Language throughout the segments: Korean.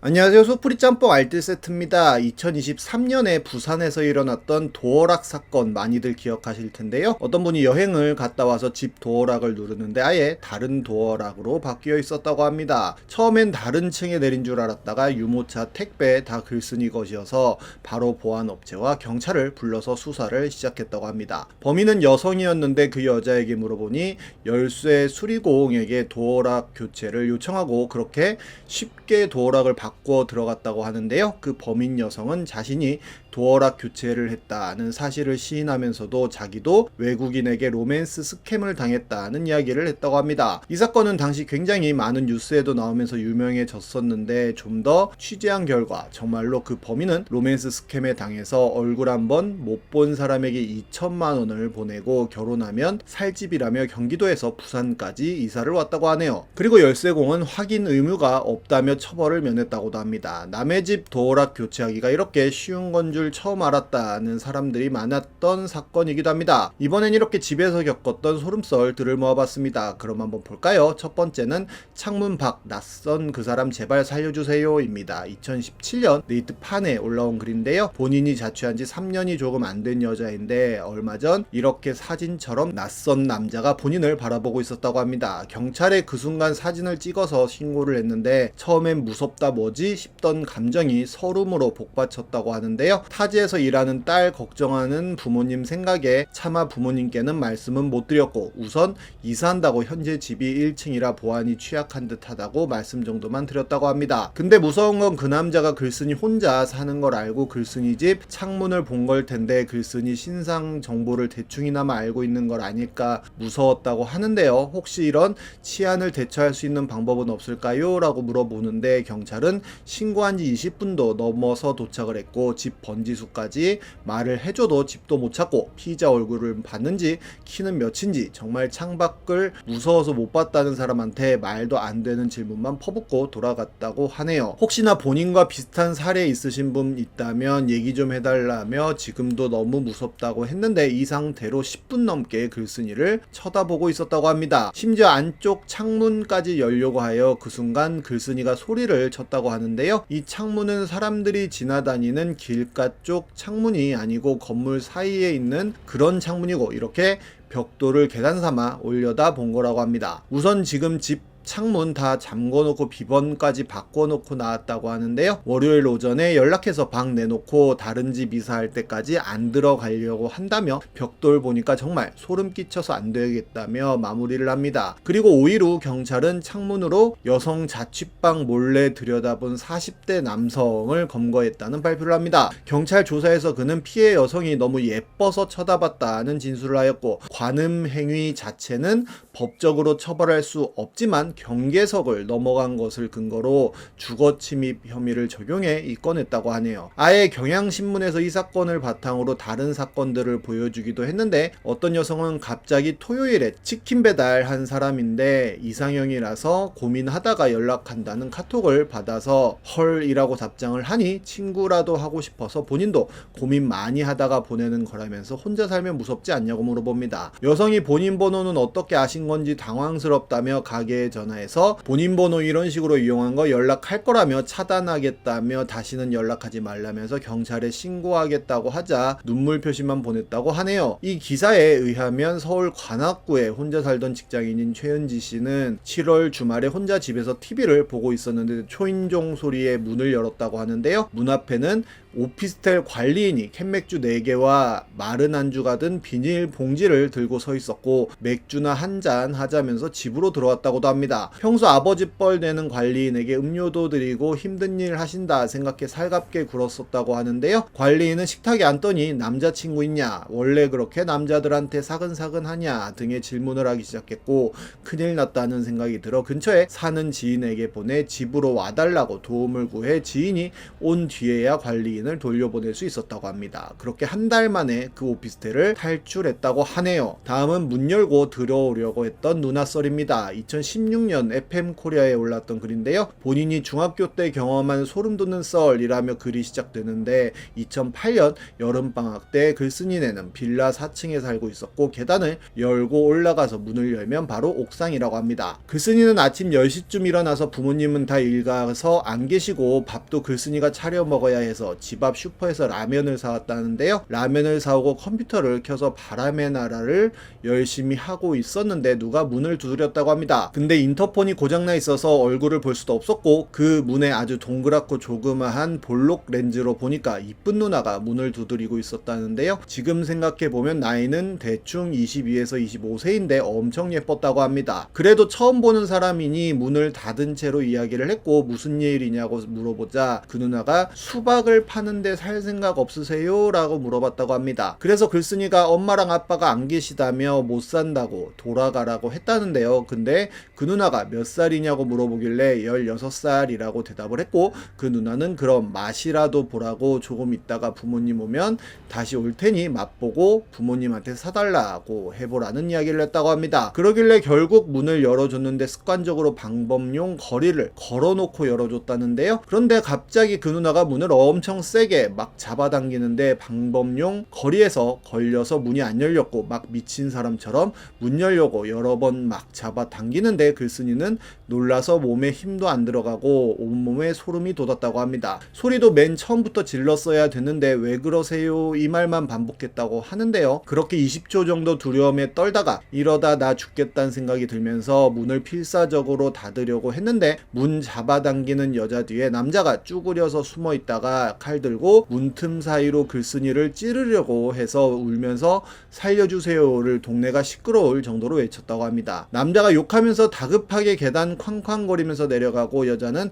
안녕하세요. 소프리 짬뽕 알뜰 세트입니다. 2023년에 부산에서 일어났던 도어락 사건 많이들 기억하실 텐데요. 어떤 분이 여행을 갔다 와서 집 도어락을 누르는데 아예 다른 도어락으로 바뀌어 있었다고 합니다. 처음엔 다른 층에 내린 줄 알았다가 유모차, 택배 다 글쓴이 것이어서 바로 보안업체와 경찰을 불러서 수사를 시작했다고 합니다. 범인은 여성이었는데 그 여자에게 물어보니 열쇠 수리공에게 도어락 교체를 요청하고 그렇게 쉽게 도어락을 바꿔 들어갔다고 하는데요. 그 범인 여성은 자신이 도어락 교체를 했다는 사실을 시인하면서도 자기도 외국인에게 로맨스 스캠을 당했다는 이야기를 했다고 합니다. 이 사건은 당시 굉장히 많은 뉴스에도 나오면서 유명해졌었는데 좀 더 취재한 결과 정말로 그 범인은 로맨스 스캠에 당해서 얼굴 한번 못 본 사람에게 2천만 원을 보내고 결혼하면 살 집이라며 경기도에서 부산까지 이사를 왔다고 하네요. 그리고 열쇠공은 확인 의무가 없다며 처벌을 면했다고도 합니다. 남의 집 도어락 교체하기가 이렇게 쉬운 건 줄 처음 알았다는 사람들이 많았던 사건이기도 합니다. 이번엔 이렇게 집에서 겪었던 소름썰들을 모아봤습니다. 그럼 한번 볼까요? 첫 번째는 창문 밖 낯선 그 사람 제발 살려주세요 입니다. 2017년 네이트판에 올라온 글인데요. 본인이 자취한 지 3년이 조금 안 된 여자인데 얼마 전 이렇게 사진처럼 낯선 남자가 본인을 바라보고 있었다고 합니다. 경찰에 그 순간 사진을 찍어서 신고를 했는데 처음엔 무섭다 뭐지 싶던 감정이 서름으로 복받쳤다고 하는데요. 타지에서 일하는 딸 걱정하는 부모님 생각에 차마 부모님께는 말씀은 못 드렸고 우선 이사한다고 현재 집이 1층이라 보안이 취약한 듯하다고 말씀 정도만 드렸다고 합니다. 근데 무서운 건 그 남자가 글쓴이 혼자 사는 걸 알고 글쓴이 집 창문을 본 걸 텐데 글쓴이 신상 정보를 대충이나마 알고 있는 걸 아닐까 무서웠다고 하는데요. 혹시 이런 치안을 대처할 수 있는 방법은 없을까요? 라고 물어보는데 경찰은 신고한 지 20분도 넘어서 도착을 했고 집 번지수까지 말을 해줘도 집도 못 찾고 피의자 얼굴을 봤는지 키는 몇인지 정말 창밖을 무서워서 못 봤다는 사람한테 말도 안 되는 질문만 퍼붓고 돌아갔다고 하네요. 혹시나 본인과 비슷한 사례 있으신 분 있다면 얘기 좀 해달라며 지금도 너무 무섭다고 했는데 이 상태로 10분 넘게 글쓴이를 쳐다보고 있었다고 합니다. 심지어 안쪽 창문까지 열려고 하여 그 순간 글쓴이가 소리를 쳤다고 하는데요. 이 창문은 사람들이 지나다니는 길가 쪽 창문이 아니고 건물 사이에 있는 그런 창문이고 이렇게 벽돌을 계단 삼아 올려다 본 거라고 합니다. 우선 지금 집 창문 다 잠궈놓고 비번까지 바꿔놓고 나왔다고 하는데요. 월요일 오전에 연락해서 방 내놓고 다른 집 이사할 때까지 안 들어가려고 한다며 벽돌 보니까 정말 소름 끼쳐서 안 되겠다며 마무리를 합니다. 그리고 5일 후 경찰은 창문으로 여성 자취방 몰래 들여다본 40대 남성을 검거했다는 발표를 합니다. 경찰 조사에서 그는 피해 여성이 너무 예뻐서 쳐다봤다는 진술을 하였고 관음 행위 자체는 법적으로 처벌할 수 없지만 경계석을 넘어간 것을 근거로 주거 침입 혐의를 적용해 입건했다고 하네요. 아예 경향신문에서 이 사건을 바탕으로 다른 사건들을 보여주기도 했는데 어떤 여성은 갑자기 토요일에 치킨 배달한 사람인데 이상형이라서 고민하다가 연락한다는 카톡을 받아서 헐이라고 답장을 하니 친구라도 하고 싶어서 본인도 고민 많이 하다가 보내는 거라면서 혼자 살면 무섭지 않냐고 물어봅니다. 여성이 본인 번호는 어떻게 아신 건지 당황스럽다며 가게에 전화해서 본인 번호 이런 식으로 이용한 거 연락할 거라며 차단하겠다며 다시는 연락하지 말라면서 경찰에 신고하겠다고 하자 눈물 표시만 보냈다고 하네요. 이 기사에 의하면 서울 관악구에 혼자 살던 직장인인 최은지 씨는 7월 주말에 혼자 집에서 TV를 보고 있었는데 초인종 소리에 문을 열었다고 하는데요. 문 앞에는 오피스텔 관리인이 캔맥주 4개와 마른 안주가 든 비닐 봉지를 들고 서 있었고 맥주나 한잔 하자면서 집으로 들어왔다고도 합니다. 평소 아버지 뻘 내는 관리인에게 음료도 드리고 힘든 일 하신다 생각해 살갑게 굴었었다고 하는데요. 관리인은 식탁에 앉더니 남자친구 있냐? 원래 그렇게 남자들한테 사근사근하냐? 등의 질문을 하기 시작했고 큰일 났다는 생각이 들어 근처에 사는 지인에게 보내 집으로 와달라고 도움을 구해 지인이 온 뒤에야 관리인 확인을 돌려보낼 수 있었다고 합니다. 그렇게 한 달 만에 그 오피스텔을 탈출했다고 하네요. 다음은 문 열고 들어오려고 했던 누나 썰입니다. 2016년 FM 코리아에 올랐던 글인데요. 본인이 중학교 때 경험한 소름 돋는 썰이라며 글이 시작되는데 2008년 여름방학 때 글쓴이네는 빌라 4층에 살고 있었고 계단을 열고 올라가서 문을 열면 바로 옥상이라고 합니다. 글쓴이는 아침 10시쯤 일어나서 부모님은 다 일가서 안 계시고 밥도 글쓴이가 차려 먹어야 해서 집 앞 슈퍼에서 라면을 사왔다는데요. 라면을 사오고 컴퓨터를 켜서 바람의 나라를 열심히 하고 있었는데 누가 문을 두드렸다고 합니다. 근데 인터폰이 고장나 있어서 얼굴을 볼 수도 없었고 그 문에 아주 동그랗고 조그마한 볼록 렌즈로 보니까 이쁜 누나가 문을 두드리고 있었다는데요. 지금 생각해보면 나이는 대충 22에서 25세인데 엄청 예뻤다고 합니다. 그래도 처음 보는 사람이니 문을 닫은 채로 이야기를 했고 무슨 일이냐고 물어보자 그 누나가 수박을 파는데 살 생각 없으세요? 라고 물어봤다고 합니다. 그래서 글쓴이가 엄마랑 아빠가 안 계시다며 못 산다고 돌아가라고 했다는데요. 근데 그 누나가 몇 살이냐고 물어보길래 16살이라고 대답을 했고 그 누나는 그럼 맛이라도 보라고 조금 있다가 부모님 오면 다시 올 테니 맛보고 부모님한테 사달라고 해보라는 이야기를 했다고 합니다. 그러길래 결국 문을 열어줬는데 습관적으로 방범용 거리를 걸어놓고 열어줬다는데요. 그런데 갑자기 그 누나가 문을 엄청 세게 막 잡아당기는데 방범용 거리에서 걸려서 문이 안 열렸고 막 미친 사람처럼 문 열려고 여러 번 막 잡아당기는데 글쓴이는 놀라서 몸에 힘도 안 들어가고 온몸에 소름이 돋았다고 합니다. 소리도 맨 처음부터 질렀어야 됐는데 왜 그러세요? 이 말만 반복했다고 하는데요. 그렇게 20초 정도 두려움에 떨다가 이러다 나 죽겠다는 생각이 들면서 문을 필사적으로 닫으려고 했는데 문 잡아당기는 여자 뒤에 남자가 쭈그려서 숨어 있다가 칼 들고 문틈 사이로 글쓴이를 찌르려고 해서 울면서 살려주세요를 동네가 시끄러울 정도로 외쳤다고 합니다. 남자가 욕하면서 다급하게 계단 쾅쾅거리면서 내려가고 여자는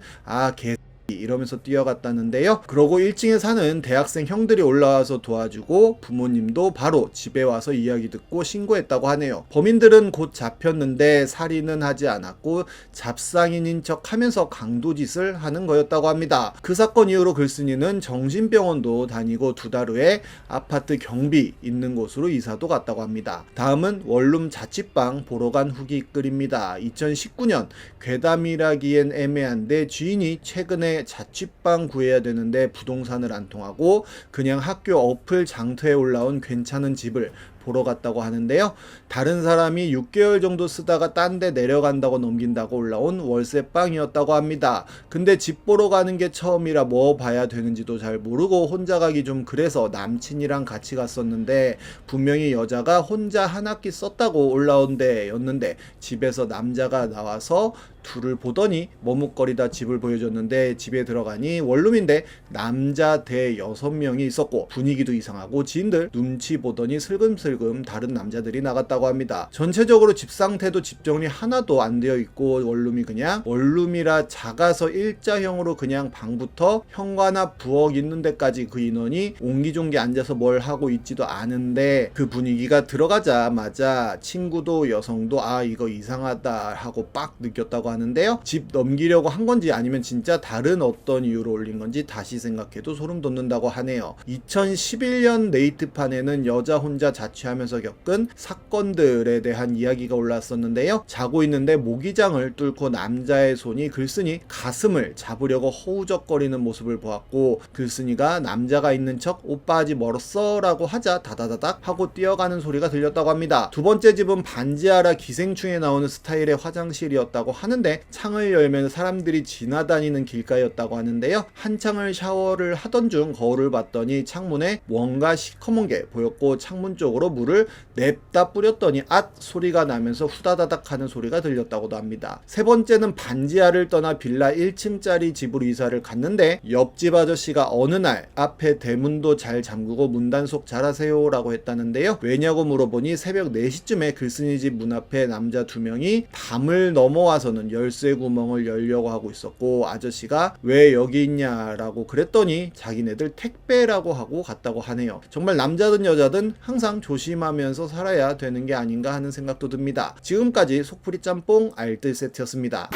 이러면서 뛰어갔다는데요. 그러고 1층에 사는 대학생 형들이 올라와서 도와주고 부모님도 바로 집에 와서 이야기 듣고 신고했다고 하네요. 범인들은 곧 잡혔는데 살인은 하지 않았고 잡상인인 척 하면서 강도짓을 하는 거였다고 합니다. 그 사건 이후로 글쓴이는 정신병원도 다니고 2달 후에 아파트 경비 있는 곳으로 이사도 갔다고 합니다. 다음은 원룸 자취방 보러 간 후기 글입니다. 2019년 괴담이라기엔 애매한데 주인이 최근에 자취방 구해야 되는데 부동산을 안 통하고 그냥 학교 어플 장터에 올라온 괜찮은 집을 보러 갔다고 하는데요. 다른 사람이 6개월 정도 쓰다가 딴 데 내려간다고 넘긴다고 올라온 월세방이었다고 합니다. 근데 집 보러 가는 게 처음이라 뭐 봐야 되는지도 잘 모르고 혼자 가기 좀 그래서 남친이랑 같이 갔었는데 분명히 여자가 혼자 한 학기 썼다고 올라온 데였는데 집에서 남자가 나와서 둘을 보더니 머뭇거리다 집을 보여줬는데 집에 들어가니 원룸인데 남자 대 6명이 있었고 분위기도 이상하고 지인들 눈치 보더니 슬금슬금 다른 남자들이 나갔다고 합니다. 전체적으로 집 상태도 집 정리 하나도 안 되어 있고 원룸이 그냥 원룸이라 작아서 일자형으로 그냥 방부터 현관앞 부엌 있는 데까지 그 인원이 옹기종기 앉아서 뭘 하고 있지도 않은데 그 분위기가 들어가자마자 친구도 여성도 이거 이상하다 하고 빡 느꼈다고 하는데요. 집 넘기려고 한 건지 아니면 진짜 다른 어떤 이유로 올린 건지 다시 생각해도 소름 돋는다고 하네요. 2011년 네이트판에는 여자 혼자 자취하면서 겪은 사건들에 대한 이야기가 올랐었는데요. 자고 있는데 모기장을 뚫고 남자의 손이 글쓴이 가슴을 잡으려고 허우적거리는 모습을 보았고 글쓴이가 남자가 있는 척 오빠 아직 멀었어 라고 하자 다다다닥 하고 뛰어가는 소리가 들렸다고 합니다. 두 번째 집은 반지하라 기생충에 나오는 스타일의 화장실이었다고 하는데 창을 열면 사람들이 지나다니는 길가였다고 하는데요. 한창을 샤워를 하던 중 거울을 봤더니 창문에 뭔가 시커먼 게 보였고 창문 쪽으로 물을 냅다 뿌렸더니 소리가 나면서 후다다닥 하는 소리가 들렸다고도 합니다. 세 번째는 반지하를 떠나 빌라 1층짜리 집으로 이사를 갔는데 옆집 아저씨가 어느 날 앞에 대문도 잘 잠그고 문단속 잘하세요 라고 했다는데요. 왜냐고 물어보니 새벽 4시쯤에 글쓴이 집 문 앞에 남자 2명이 담을 넘어와서는 열쇠 구멍을 열려고 하고 있었고 아저씨가 왜 여기 있냐라고 그랬더니 자기네들 택배라고 하고 갔다고 하네요. 정말 남자든 여자든 항상 조심하면서 살아야 되는 게 아닌가 하는 생각도 듭니다. 지금까지 속풀이 짬뽕 알뜰 세트였습니다.